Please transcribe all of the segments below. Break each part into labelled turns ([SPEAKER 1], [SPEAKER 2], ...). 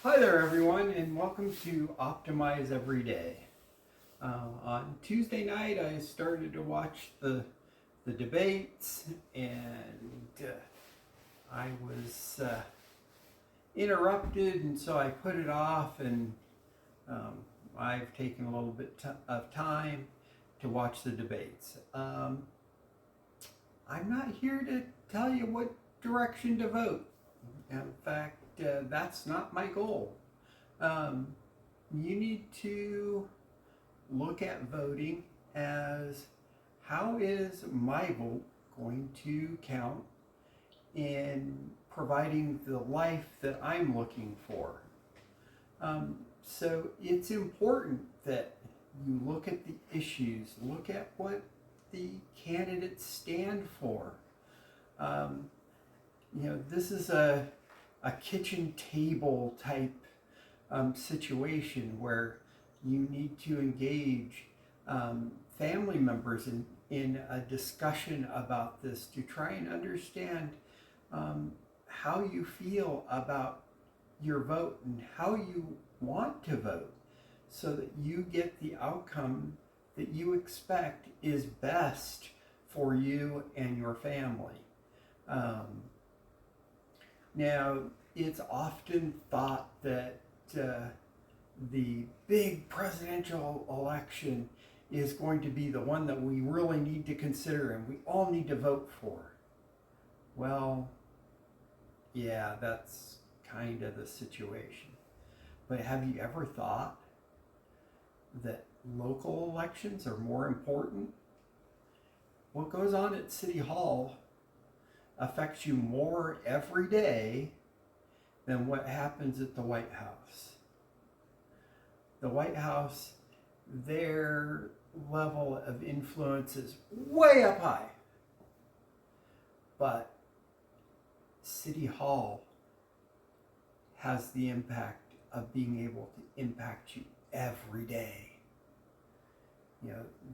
[SPEAKER 1] Hi there, everyone, and welcome to Optimize Every Day. On Tuesday night, I started to watch the debates, and I was interrupted, and so I put it off. And um, I've taken a little bit of time to watch the debates. I'm not here to tell you what direction to vote. In fact, that's not my goal. Um, you need to look at voting as how is my vote going to count in providing the life that I'm looking for. So it's important that you look at the issues, look at what the candidates stand for. Um, this is a kitchen table type situation where you need to engage family members in a discussion about this to try and understand how you feel about your vote and how you want to vote so that you get the outcome that you expect is best for you and your family. Um, Now, it's often thought that the big presidential election is going to be the one that we really need to consider and we all need to vote for. Well, yeah, that's kind of the situation. But have you ever thought that local elections are more important? What goes on at City Hall affects you more every day than what happens at the White House. The White House, their level of influence is way up high. But City Hall has the impact of being able to impact you every day.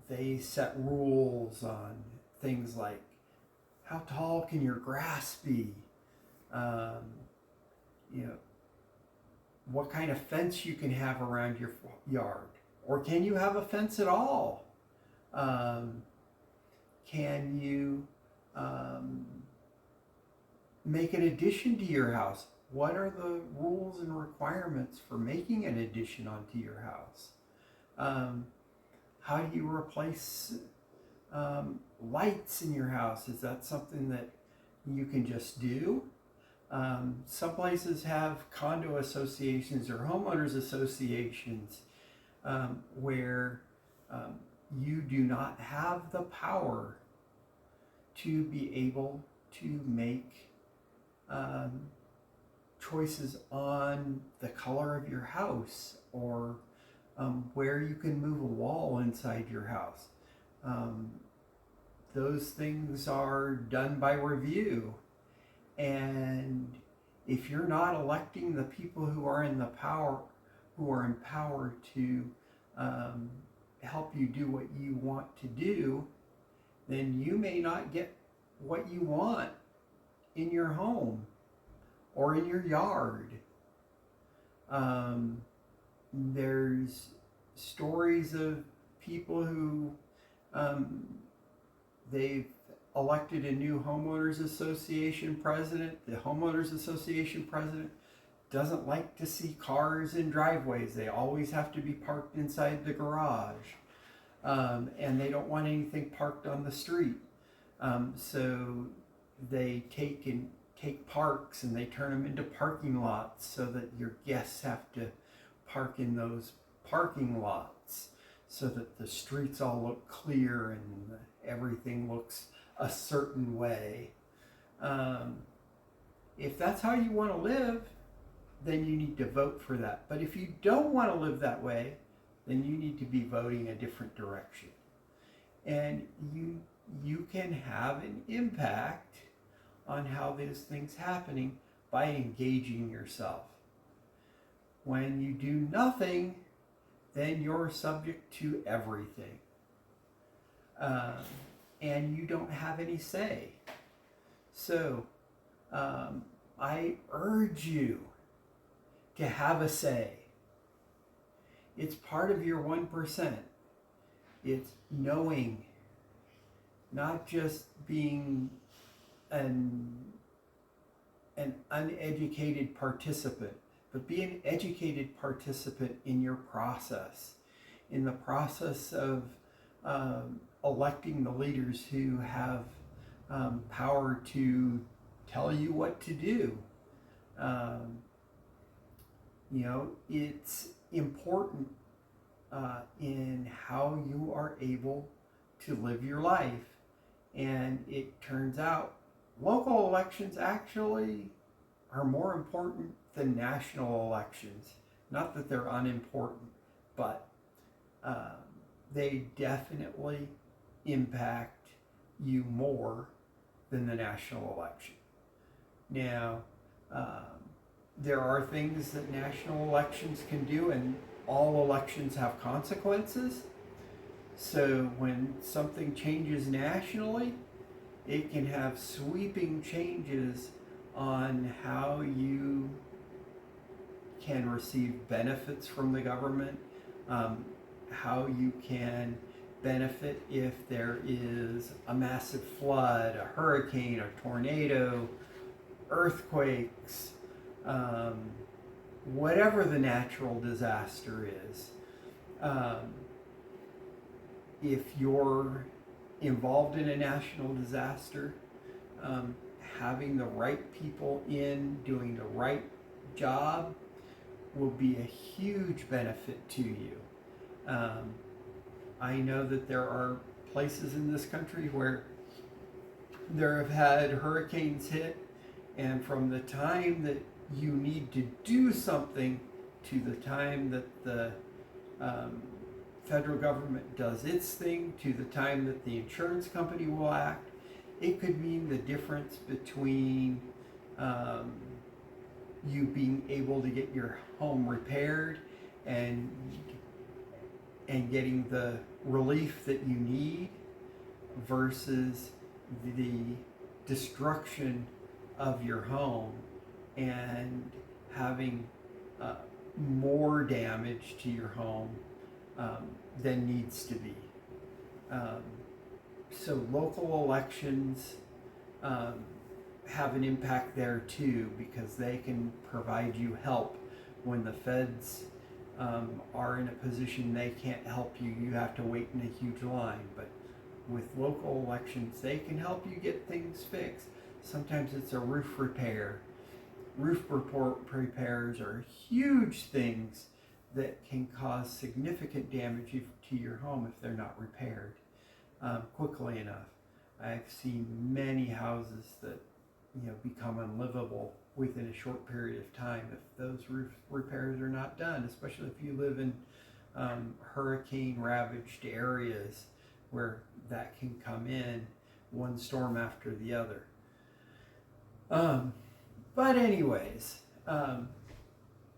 [SPEAKER 1] They set rules on things like how tall can your grass be? Um, you know, what kind of fence you can have around your yard, or can you have a fence at all? Can you make an addition to your house? What are the rules and requirements for making an addition onto your house? How do you replace lights in your house? Is that something that you can just do? Some places have condo associations or homeowners associations where you do not have the power to be able to make choices on the color of your house or where you can move a wall inside your house. Those things are done by review. And if you're not electing the people who are in the power, who are empowered to help you do what you want to do, then you may not get what you want in your home or in your yard. There's stories of people who they've elected a new homeowners association president. The homeowners association president doesn't like to see cars in driveways. They always have to be parked inside the garage. And they don't want anything parked on the street. So they take parks and they turn them into parking lots so that your guests have to park in those parking lots so that the streets all look clear and everything looks a certain way. If that's how you want to live, then you need to vote for that. But if you don't want to live that way, then you need to be voting a different direction. And you can have an impact on how these things happening by engaging yourself. When you do nothing, then you're subject to everything. And you don't have any say. So I urge you to have a say. It's part of your 1%. It's knowing, not just being an uneducated participant, but be an educated participant in your process, in the process of electing the leaders who have power to tell you what to do. It's important in how you are able to live your life. And it turns out local elections actually are more important than national elections. Not that they're unimportant, but they definitely impact you more than the national election. Now, there are things that national elections can do, and all elections have consequences. So when something changes nationally, it can have sweeping changes on how you can receive benefits from the government, how you can benefit if there is a massive flood, a hurricane, a tornado, earthquakes, whatever the natural disaster is. If you're involved in a national disaster, having the right people in doing the right job will be a huge benefit to you. I know that there are places in this country where there have had hurricanes hit, and from the time that you need to do something to the time that the federal government does its thing, to the time that the insurance company will act, it could mean the difference between you being able to get your home repaired and getting the relief that you need versus the destruction of your home and having more damage to your home than needs to be. So local elections have an impact there too, because they can provide you help when the feds are in a position they can't help you. You have to wait in a huge line. But with local elections, they can help you get things fixed. Sometimes it's a roof repair. Roof repairs are huge things that can cause significant damage to your home if they're not repaired quickly enough. I've seen many houses that become unlivable within a short period of time if those roof repairs are not done, especially if you live in hurricane ravaged areas where that can come in one storm after the other. But anyways,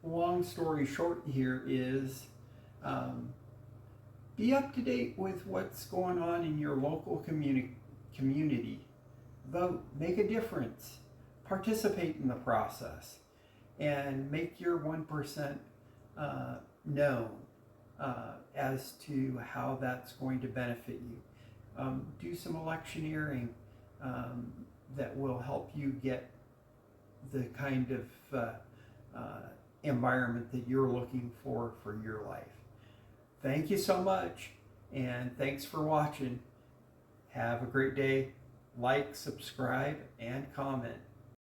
[SPEAKER 1] long story short here is be up to date with what's going on in your local community. Vote, make a difference, participate in the process, and make your 1% known as to how that's going to benefit you. Do some electioneering that will help you get the kind of environment that you're looking for your life. Thank you so much, and thanks for watching. Have a great day. Like, subscribe, and comment.